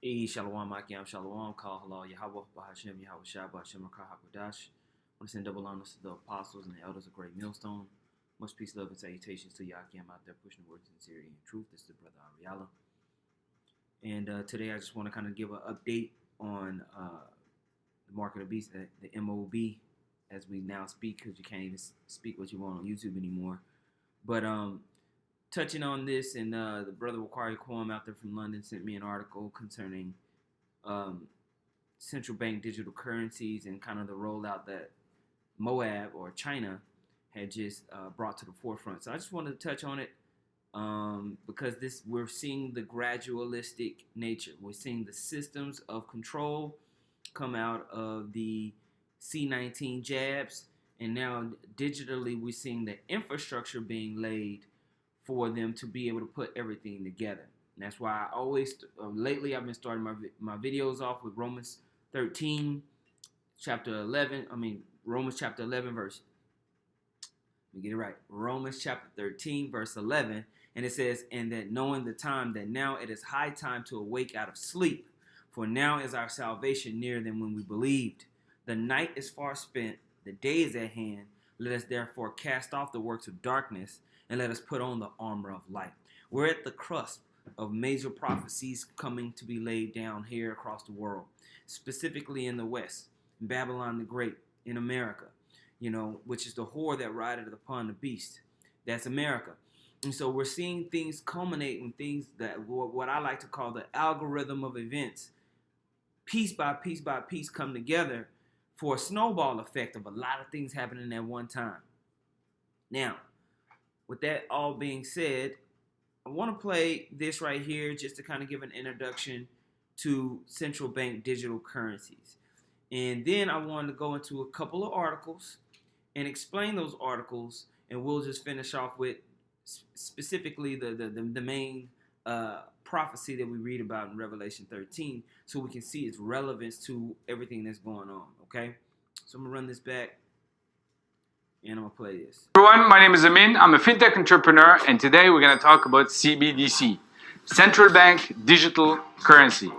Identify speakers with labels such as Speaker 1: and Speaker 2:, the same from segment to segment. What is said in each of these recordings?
Speaker 1: Shalom, Akim, Shalom, Kal Halal, Yahweh, Bahashem, Yahweh Shah, Bahashem, Rakah, HaKodash. I want to send double honors to the apostles and the elders of Great Millstone. Much peace, love, and salutations to Yakim out there pushing the word of sincerity and truth. This is the brother Ariala. And today I just want to kind of give an update on the mark of the beast, the M.O.B, as we now speak, because you can't even speak what you want on YouTube anymore. But touching on this, and the brother Wakari Kwam out there from London sent me an article concerning central bank digital currencies and kind of the rollout that M.O.T.B or China had just brought to the forefront. So I just wanted to touch on it because we're seeing the gradualistic nature. We're seeing the systems of control come out of the C-19 jabs, and now digitally we're seeing the infrastructure being laid for them to be able to put everything together. And that's why I always, lately I've been starting my videos off with Romans 13, chapter 11, Romans chapter 11, verse, let me get it right, Romans chapter 13, verse 11, and it says, and that knowing the time, that now it is high time to awake out of sleep, for now is our salvation nearer than when we believed. The night is far spent, the day is at hand. Let us therefore cast off the works of darkness, and let us put on the armor of light. We're at the cusp of major prophecies coming to be laid down here across the world, specifically in the West, in Babylon the Great, in America, which is the whore that rideth upon the beast. That's America. And so we're seeing things culminate in things that what I like to call the algorithm of events, piece by piece by piece, come together for a snowball effect of a lot of things happening at one time. Now, with that all being said, I want to play this right here just to kind of give an introduction to central bank digital currencies. And then I wanted to go into a couple of articles and explain those articles, and we'll just finish off with specifically the main prophecy that we read about in Revelation 13, so we can see its relevance to everything that's going on, okay? So I'm going to run this back, and I'm going to play this.
Speaker 2: Everyone, my name is Amin. I'm a fintech entrepreneur, and today we're going to talk about CBDC, Central Bank Digital Currency.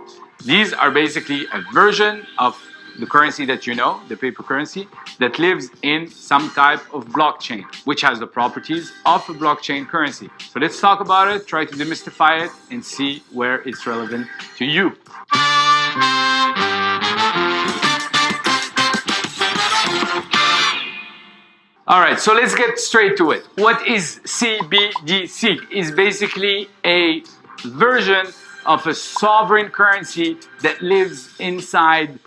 Speaker 2: These are basically a version of the currency that you know, the paper currency, that lives in some type of blockchain, which has the properties of a blockchain currency. So let's talk about it, try to demystify it, and see where it's relevant to you. All right, so let's get straight to it. What is CBDC? It's basically a version of a sovereign currency that lives inside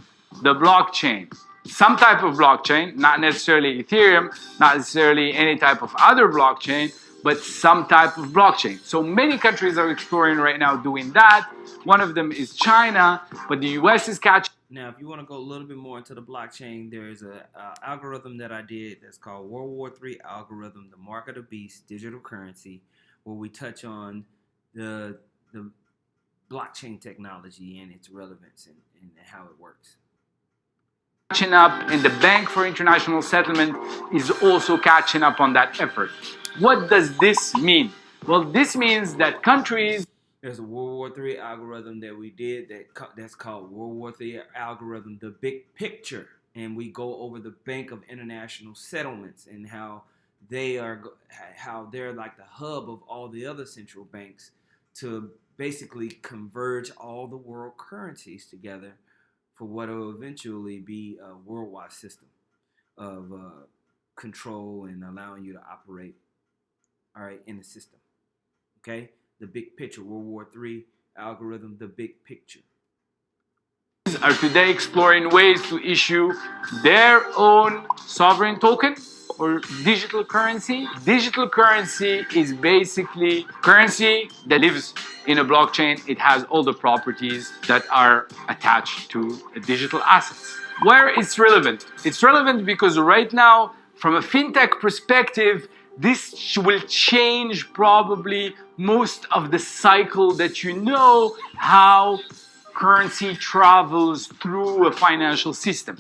Speaker 2: the blockchain. Some type of blockchain, not necessarily Ethereum, not necessarily any type of other blockchain, but some type of blockchain. So many countries are exploring right now doing that. One of them is China, but the US is catching.
Speaker 1: Now, if you want to go a little bit more into the blockchain, there is an algorithm that I did that's called World War III algorithm, the mark of the beast, digital currency, where we touch on the blockchain technology and its relevance and how it works.
Speaker 2: Catching up, and the Bank for International Settlement is also catching up on that effort. What does this mean? Well, this means that countries...
Speaker 1: There's a World War III algorithm that we did that's called World War III algorithm, the big picture. And we go over the Bank of International Settlements and how they're like the hub of all the other central banks to basically converge all the world currencies together for what will eventually be a worldwide system of control and allowing you to operate, all right, in the system. Okay? The big picture, World War III algorithm, the big picture.
Speaker 2: Are today exploring ways to issue their own sovereign token or digital currency. Digital currency is basically currency that lives in a blockchain. It has all the properties that are attached to digital assets. Where it's relevant? It's relevant because right now, from a fintech perspective, this will change probably most of the cycle that you know how currency travels through a financial system.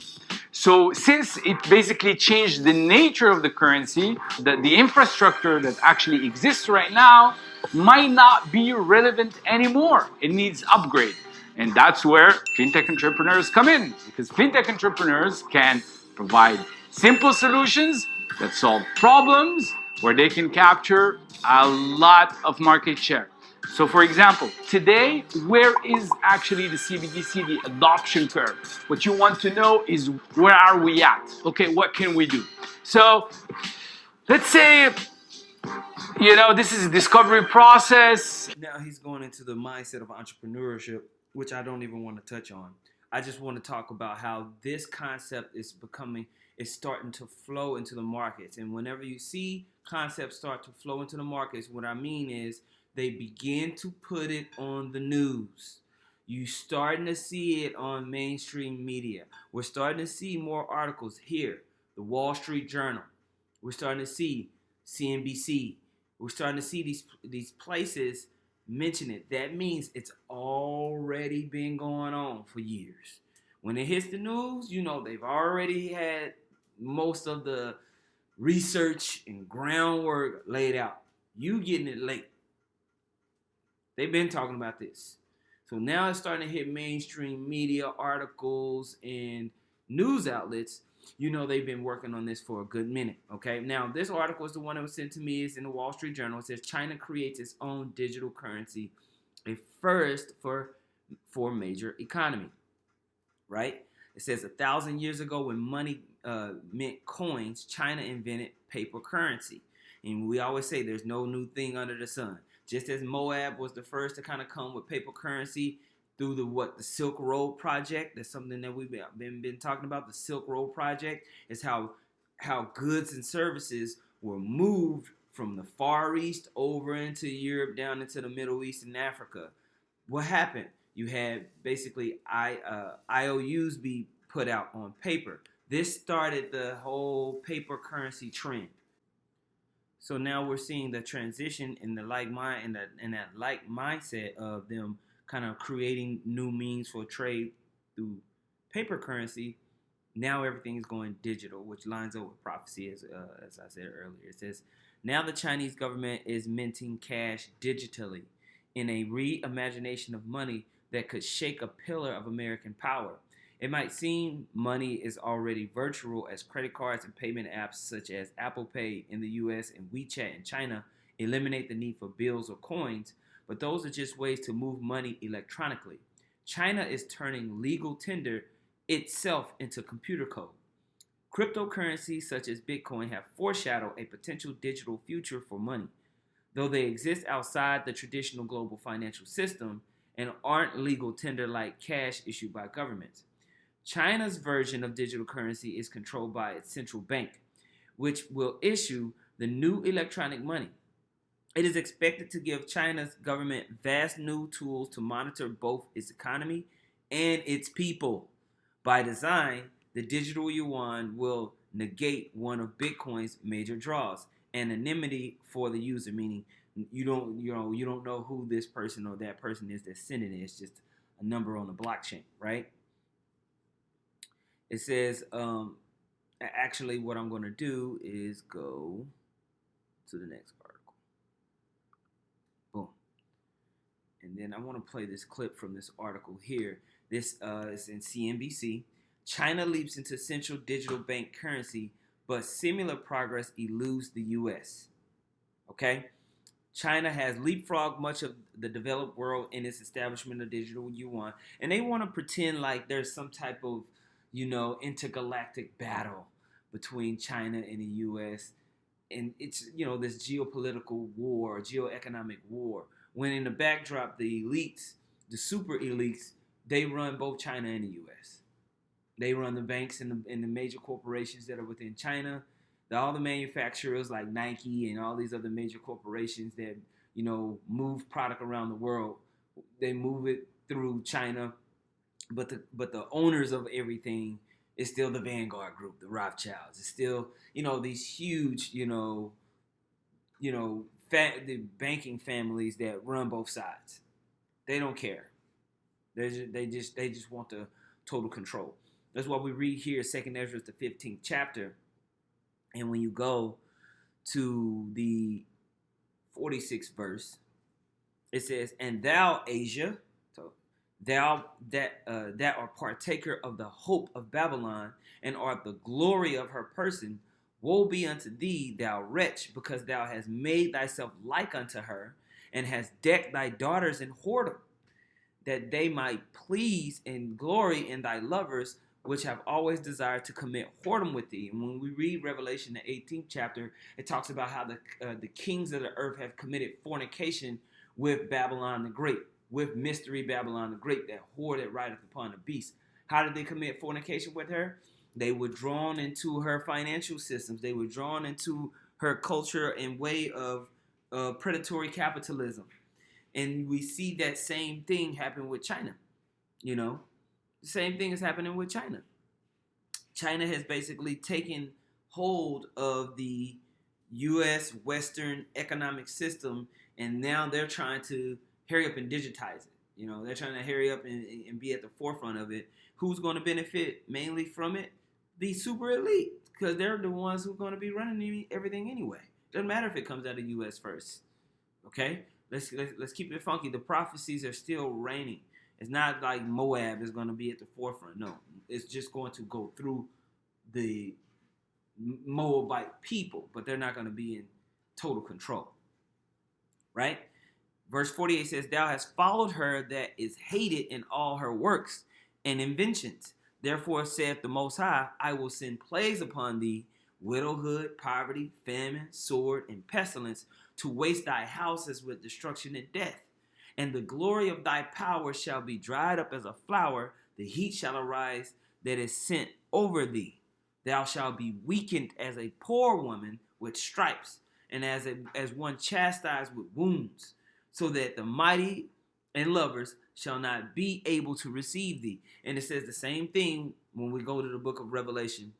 Speaker 2: So since it basically changed the nature of the currency, the infrastructure that actually exists right now might not be relevant anymore. It needs upgrade. And that's where fintech entrepreneurs come in, because fintech entrepreneurs can provide simple solutions that solve problems where they can capture a lot of market share. So for example, today, where is actually the CBDC, the adoption curve? What you want to know is, where are we at? Okay, what can we do? So let's say, this is a discovery process.
Speaker 1: Now he's going into the mindset of entrepreneurship, which I don't even want to touch on. I just want to talk about how this concept is starting to flow into the markets. And whenever you see concepts start to flow into the markets, what I mean is they begin to put it on the news. You starting to see it on mainstream media. We're starting to see more articles here. The Wall Street Journal. We're starting to see CNBC. We're starting to see these places mention it. That means it's already been going on for years. When it hits the news, they've already had most of the research and groundwork laid out. You getting it late. They've been talking about this. So now it's starting to hit mainstream media, articles, and news outlets. They've been working on this for a good minute. Okay, now this article is the one that was sent to me. It's in the Wall Street Journal. It says China creates its own digital currency, a first for major economy. Right? It says 1,000 years ago, when money meant coins, China invented paper currency. And we always say there's no new thing under the sun. Just as M.O.T.B was the first to kind of come with paper currency through the Silk Road Project. That's something that we've been talking about. The Silk Road Project is how goods and services were moved from the Far East over into Europe, down into the Middle East and Africa. What happened? You had basically IOUs be put out on paper. This started the whole paper currency trend. So now we're seeing the transition in the like mind and that like mindset of them kind of creating new means for trade through paper currency. Now everything is going digital, which lines up with prophecy, as I said earlier. It says, now the Chinese government is minting cash digitally in a reimagination of money that could shake a pillar of American power. It might seem money is already virtual, as credit cards and payment apps such as Apple Pay in the US and WeChat in China eliminate the need for bills or coins, but those are just ways to move money electronically. China is turning legal tender itself into computer code. Cryptocurrencies such as Bitcoin have foreshadowed a potential digital future for money, though they exist outside the traditional global financial system and aren't legal tender like cash issued by governments. China's version of digital currency is controlled by its central bank, which will issue the new electronic money. It is expected to give China's government vast new tools to monitor both its economy and its people. By design, the digital yuan will negate one of Bitcoin's major draws, anonymity for the user, meaning you don't know who this person or that person is that's sending it. It's just a number on the blockchain, right? It says, actually, what I'm going to do is go to the next article. Boom. And then I want to play this clip from this article here. This is in CNBC. China leaps into central digital bank currency, but similar progress eludes the U.S. Okay? China has leapfrogged much of the developed world in its establishment of digital yuan, and they want to pretend like there's some type of intergalactic battle between China and the U.S. And it's, this geopolitical war, geoeconomic war. When in the backdrop, the elites, the super elites, they run both China and the U.S. They run the banks and the major corporations that are within China. All the manufacturers like Nike and all these other major corporations that, move product around the world, they move it through China. But the owners of everything is still the Vanguard Group, the Rothschilds. It's still, these huge, the banking families that run both sides. They don't care. They just want the total control. That's why we read here, 2nd Ezra, the 15th chapter. And when you go to the 46th verse, it says, and thou, Asia, so thou that are partaker of the hope of Babylon, and art the glory of her person. Woe be unto thee, thou wretch, because thou hast made thyself like unto her, and hast decked thy daughters in whoredom, that they might please and glory in thy lovers, which have always desired to commit whoredom with thee. And when we read Revelation, the 18th chapter, it talks about how the kings of the earth have committed fornication with Babylon the Great, with Mystery Babylon the Great, that whore that rideth upon the beast. How did they commit fornication with her? They were drawn into her financial systems. They were drawn into her culture and way of predatory capitalism. And we see that same thing happen with China. You know, the same thing is happening with China. China has basically taken hold of the U.S. Western economic system, and now they're trying to hurry up and digitize it. You know, they're trying to hurry up and be at the forefront of it. Who's going to benefit mainly from it? The super elite, because they're the ones who are going to be running everything anyway. Doesn't matter if it comes out of the U.S. first. Okay, let's keep it funky. The prophecies are still reigning. It's not like Moab is going to be at the forefront. No, it's just going to go through the Moabite people, but they're not going to be in total control. Right? Verse 48 says, Thou hast followed her that is hated in all her works and inventions. Therefore saith the Most High, I will send plagues upon thee, widowhood, poverty, famine, sword, and pestilence, to waste thy houses with destruction and death. And the glory of thy power shall be dried up as a flower, the heat shall arise that is sent over thee. Thou shalt be weakened as a poor woman with stripes, and as one chastised with wounds, so that the mighty and lovers shall not be able to receive thee. And it says the same thing when we go to the book of Revelation,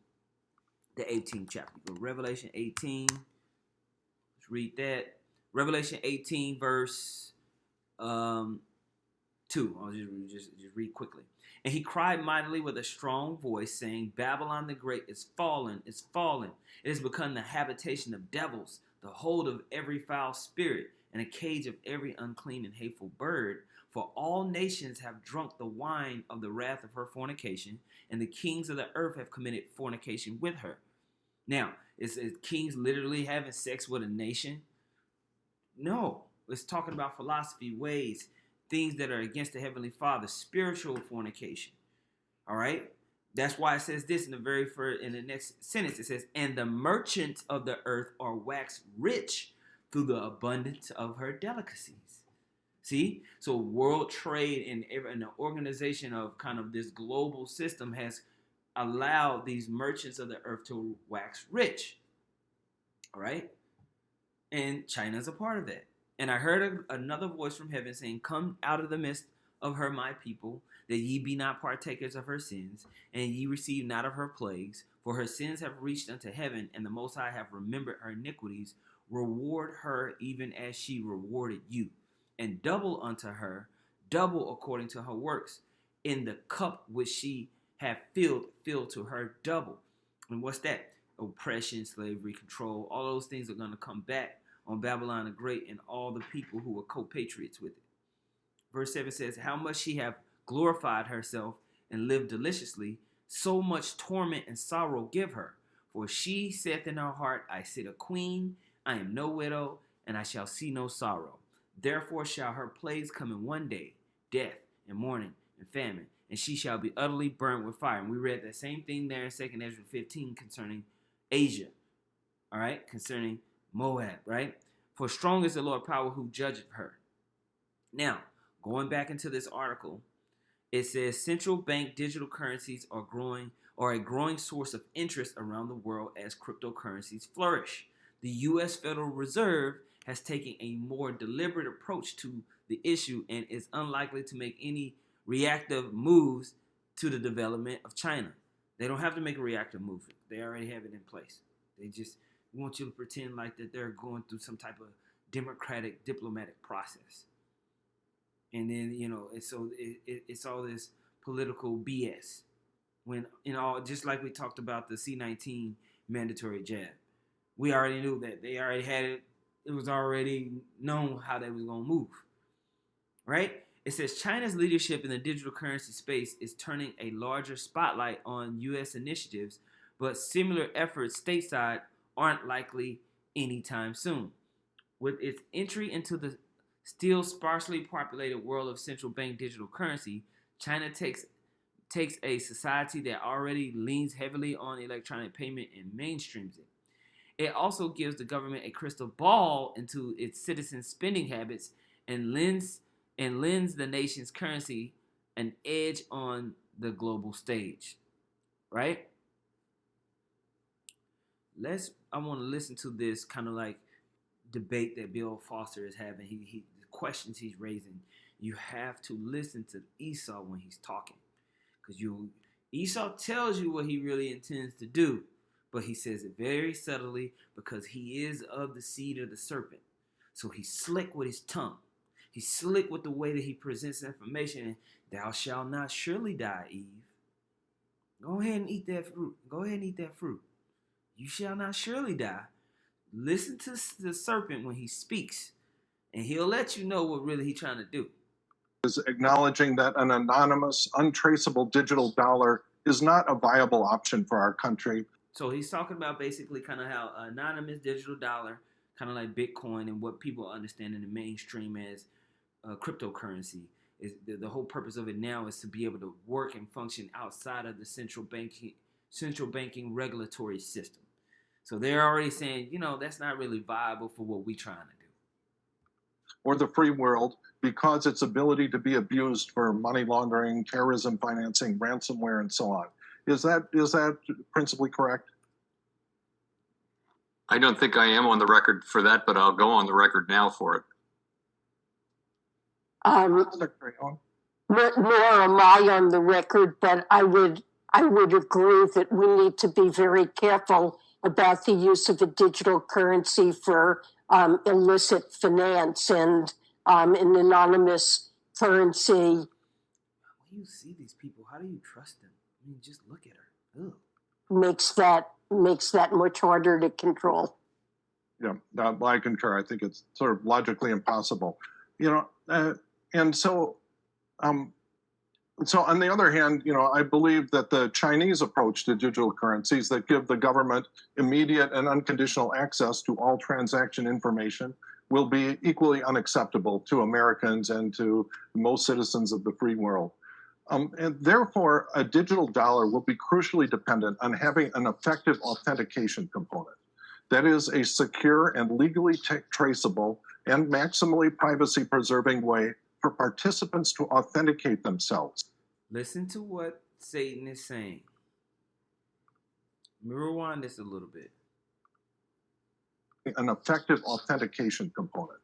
Speaker 1: the 18th chapter. Go Revelation 18. Let's read that. Revelation 18, verse 2. I'll just read quickly. And he cried mightily with a strong voice, saying, Babylon the Great is fallen, is fallen. It has become the habitation of devils, the hold of every foul spirit, and a cage of every unclean and hateful bird. For all nations have drunk the wine of the wrath of her fornication, and the kings of the earth have committed fornication with her. Now, is kings literally having sex with a nation? No. It's talking about philosophy, ways, things that are against the Heavenly Father, spiritual fornication. All right? That's why it says this in the next sentence. It says, And the merchants of the earth are waxed rich through the abundance of her delicacies. See? So world trade and the organization of kind of this global system has allowed these merchants of the earth to wax rich. All right? And China's a part of that. And I heard another voice from heaven saying, Come out of the midst of her, my people, that ye be not partakers of her sins, and ye receive not of her plagues. For her sins have reached unto heaven, and the Most High have remembered her iniquities. Reward her even as she rewarded you, and double unto her, double according to her works. In the cup which she hath filled to her double. And what's that? Oppression, slavery, control, all those things are going to come back on Babylon the Great and all the people who were co-patriots with it. Verse 7 says, How much she hath glorified herself and lived deliciously, so much torment and sorrow give her. For she saith in her heart, I sit a queen, I am no widow, and I shall see no sorrow. Therefore shall her plagues come in one day, death and mourning and famine, and she shall be utterly burnt with fire. And we read that same thing there in 2 Ezra 15 concerning Asia, all right, concerning Moab, right? For strong is the Lord power who judgeth her. Now, going back into this article, it says central bank digital currencies are a growing source of interest around the world as cryptocurrencies flourish. The U.S. Federal Reserve has taken a more deliberate approach to the issue and is unlikely to make any reactive moves to the development of China. They don't have to make a reactive move. They already have it in place. They just want you to pretend like that they're going through some type of democratic diplomatic process. And then, it's all this political BS. When, just like we talked about the C-19 mandatory jab. We already knew that. They already had it. It was already known how they was going to move. Right? It says China's leadership in the digital currency space is turning a larger spotlight on U.S. initiatives, but similar efforts stateside aren't likely anytime soon. With its entry into the still sparsely populated world of central bank digital currency, China takes a society that already leans heavily on electronic payment and mainstreams it. It also gives the government a crystal ball into its citizens' spending habits and lends the nation's currency an edge on the global stage. Right? I want to listen to this kind of like debate that Bill Foster is having. The questions he's raising. You have to listen to Esau when he's talking, because Esau tells you what he really intends to do, but he says it very subtly because he is of the seed of the serpent. So he's slick with his tongue. He's slick with the way that he presents information. Thou shalt not surely die, Eve. Go ahead and eat that fruit. Go ahead and eat that fruit. You shall not surely die. Listen to the serpent when he speaks, and he'll let you know what really he's trying to do.
Speaker 3: Is acknowledging that an anonymous, untraceable digital dollar is not a viable option for our country.
Speaker 1: So he's talking about basically kind of how anonymous digital dollar, kind of like Bitcoin and what people understand in the mainstream as cryptocurrency, is the whole purpose of it now is to be able to work and function outside of the central banking regulatory system. So they're already saying, that's not really viable for what we're trying to do.
Speaker 3: Or the free world, because its ability to be abused for money laundering, terrorism financing, ransomware, and so on. Is that principally correct?
Speaker 4: I don't think I am on the record for that, but I'll go on the record now for it.
Speaker 3: Secretary Owen?
Speaker 5: Nor am I on the record, but I would agree that we need to be very careful about the use of a digital currency for illicit finance and an anonymous currency.
Speaker 1: When you see these people, how do you trust them? I mean, just look at her. Ugh.
Speaker 5: Makes that much harder to control.
Speaker 3: Yeah, I concur. I think it's sort of logically impossible. And so on the other hand, I believe that the Chinese approach to digital currencies that give the government immediate and unconditional access to all transaction information will be equally unacceptable to Americans and to most citizens of the free world. And therefore, a digital dollar will be crucially dependent on having an effective authentication component. That is a secure and legally traceable and maximally privacy-preserving way for participants to authenticate themselves.
Speaker 1: Listen to what Satan is saying. Let me rewind this a little bit.
Speaker 3: An effective authentication component.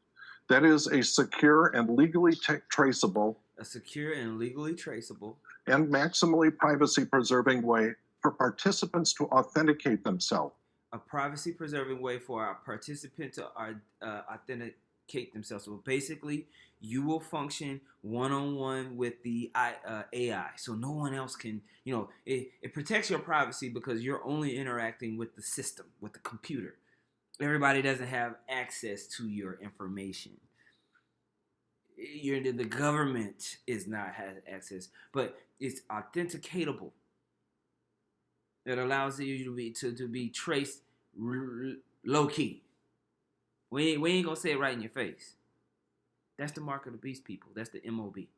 Speaker 3: That is a secure and legally traceable.
Speaker 1: A secure and legally traceable.
Speaker 3: And maximally privacy-preserving way for participants to authenticate themselves.
Speaker 1: A privacy-preserving way for our participant to authenticate themselves. So basically, you will function one-on-one with the AI. So no one else can, it protects your privacy because you're only interacting with the system, with the computer. Everybody doesn't have access to your information. The government has access, but it's authenticatable. It allows you to be traced low key. We ain't gonna say it right in your face. That's the mark of the beast, people. That's the M.O.T.B.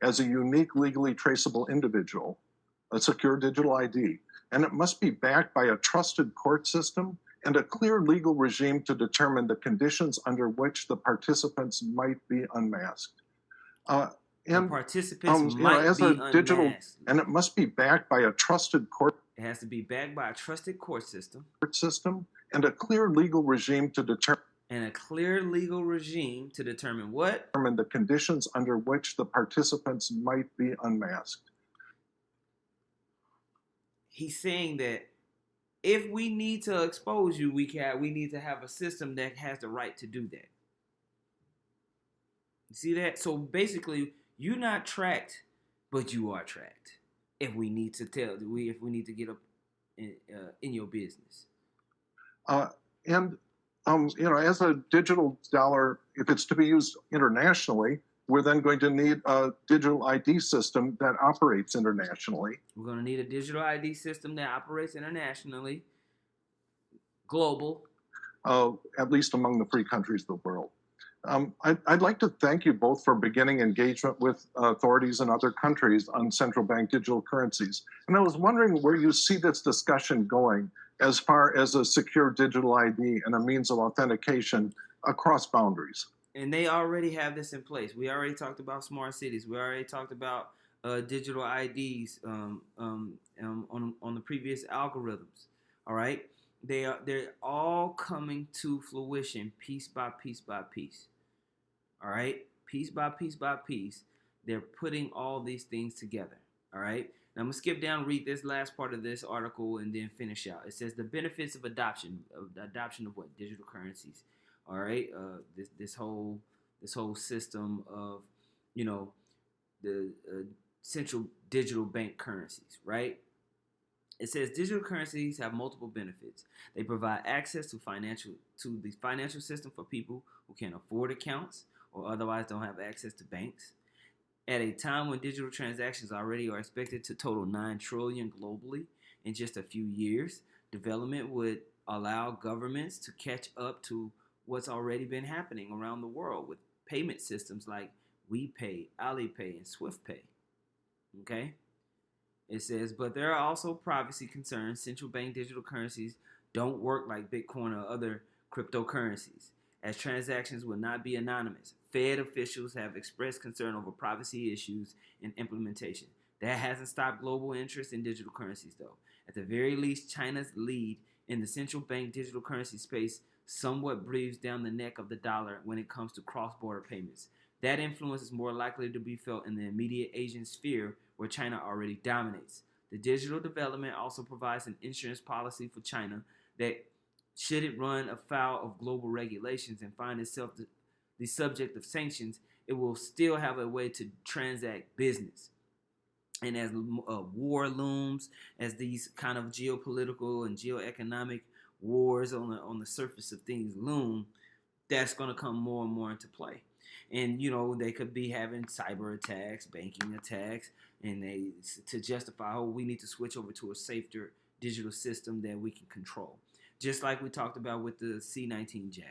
Speaker 3: As a unique, legally traceable individual, a secure digital ID, and it must be backed by a trusted court system and a clear legal regime to determine the conditions under which the participants might be unmasked.
Speaker 1: And participants might be unmasked.
Speaker 3: And it must be backed by a trusted court.
Speaker 1: It has to be backed by a trusted court system.
Speaker 3: And a clear legal regime to determine.
Speaker 1: And a clear legal regime to determine what?
Speaker 3: Determine the conditions under which the participants might be unmasked.
Speaker 1: He's saying that if we need to expose you, we need to have a system that has the right to do that. You see that? So basically, you're not tracked, but you are tracked. If we need to get up in your business.
Speaker 3: As a digital dollar, if it's to be used internationally, we're then going to need a digital ID system that operates internationally.
Speaker 1: We're going to need a digital ID system that operates internationally, global.
Speaker 3: At least among the free countries of the world. I'd like to thank you both for beginning engagement with authorities in other countries on central bank digital currencies. And I was wondering where you see this discussion going as far as a secure digital ID and a means of authentication across boundaries.
Speaker 1: And they already have this in place. We already talked about smart cities. We already talked about digital IDs on the previous algorithms. All right, they're all coming to fruition piece by piece by piece. All right, piece by piece by piece, they're putting all these things together. All right, now I'm gonna skip down, read this last part of this article, and then finish out. It says the benefits of adoption of what digital currencies. All right, this whole system of the central digital bank currencies, right? It says digital currencies have multiple benefits. They provide access to the financial system for people who can't afford accounts or otherwise don't have access to banks. At a time when digital transactions already are expected to total $9 trillion globally in just a few years, development would allow governments to catch up to what's already been happening around the world with payment systems like WePay, Alipay, and SwiftPay. Okay? It says, but there are also privacy concerns. Central bank digital currencies don't work like Bitcoin or other cryptocurrencies, as transactions will not be anonymous. Fed officials have expressed concern over privacy issues in implementation. That hasn't stopped global interest in digital currencies, though. At the very least, China's lead in the central bank digital currency space somewhat breathes down the neck of the dollar when it comes to cross-border payments. That influence is more likely to be felt in the immediate Asian sphere, where China already dominates. The digital development also provides an insurance policy for China that, should it run afoul of global regulations and find itself the subject of sanctions, it will still have a way to transact business. And as war looms, as these kind of geopolitical and geoeconomic wars on the surface of things loom, that's going to come more and more into play. And they could be having cyber attacks, banking attacks, and to justify, we need to switch over to a safer digital system that we can control. Just like we talked about with the C-19 jab,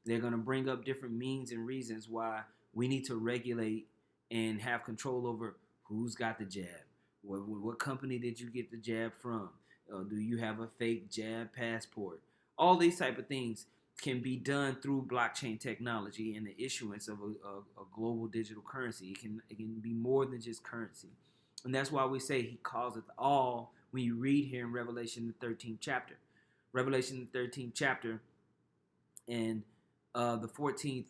Speaker 1: they're going to bring up different means and reasons why we need to regulate and have control over who's got the jab. What company did you get the jab from? Do you have a fake jab passport? All these type of things can be done through blockchain technology and the issuance of a global digital currency. It can be more than just currency. And that's why we say he calls it all when you read here in Revelation the 13th chapter. Revelation the 13th chapter and the 14th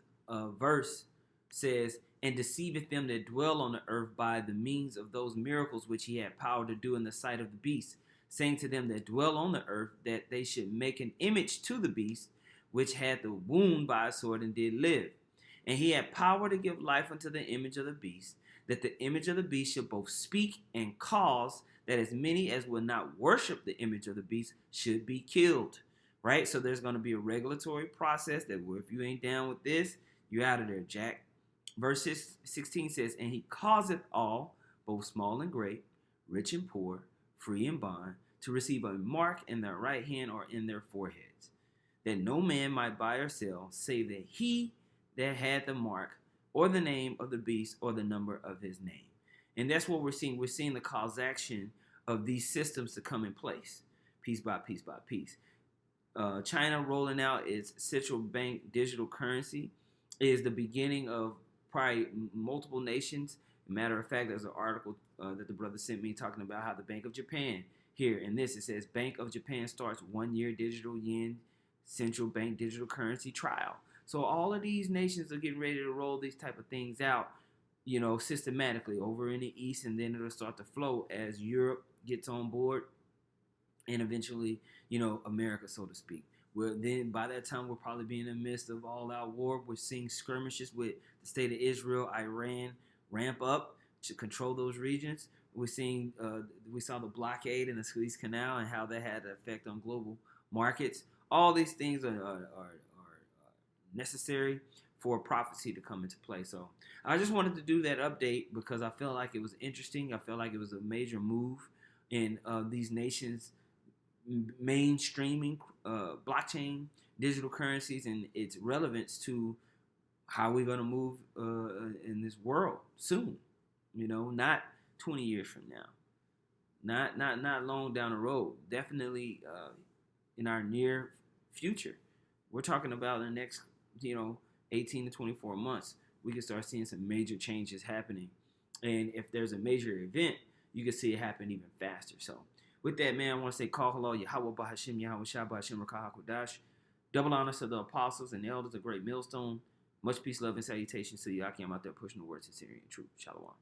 Speaker 1: verse says, and deceiveth them that dwell on the earth by the means of those miracles which he had power to do in the sight of the beast, saying to them that dwell on the earth that they should make an image to the beast, which had the wound by a sword and did live. And he had power to give life unto the image of the beast, that the image of the beast should both speak and cause that as many as will not worship the image of the beast should be killed. Right? So there's going to be a regulatory process that if you ain't down with this, you're out of there, Jack. Verse 16 says, and he causeth all, both small and great, rich and poor, free and bond, to receive a mark in their right hand or in their foreheads, that no man might buy or sell, save that he that had the mark, or the name of the beast, or the number of his name. And that's what we're seeing. We're seeing the causation of these systems to come in place, piece by piece by piece. China rolling out its central bank digital currency is the beginning of probably multiple nations. Matter of fact, there's an article that the brother sent me talking about how the Bank of Japan, here in this, it says Bank of Japan starts 1-year digital yen central bank digital currency trial. So all of these nations are getting ready to roll these type of things out, systematically over in the East, and then it'll start to flow as Europe gets on board, and eventually, America, so to speak. Well, then by that time, we'll probably be in the midst of all-out war. We're seeing skirmishes with the state of Israel, Iran ramp up to control those regions. We're seeing, we saw the blockade in the Suez Canal and how that had an effect on global markets. All these things are necessary for prophecy to come into play. So I just wanted to do that update because I felt like it was interesting. I felt like it was a major move in these nations mainstreaming blockchain, digital currencies, and its relevance to how we're going to move in this world soon. You know, not 20 years from now, not long down the road. Definitely in our near future. We're talking about in the next 18 to 24 months, we can start seeing some major changes happening. And if there's a major event, you can see it happen even faster. So with that, man, I want to say call hello, Yahweh Bahashim, Yahweh Shah Bahashim Rakah HaKodash. Double honors to the apostles and the elders of Great Millstone. Much peace, love, and salutations to you. I'm out there pushing the words sincerely and true. Shalom.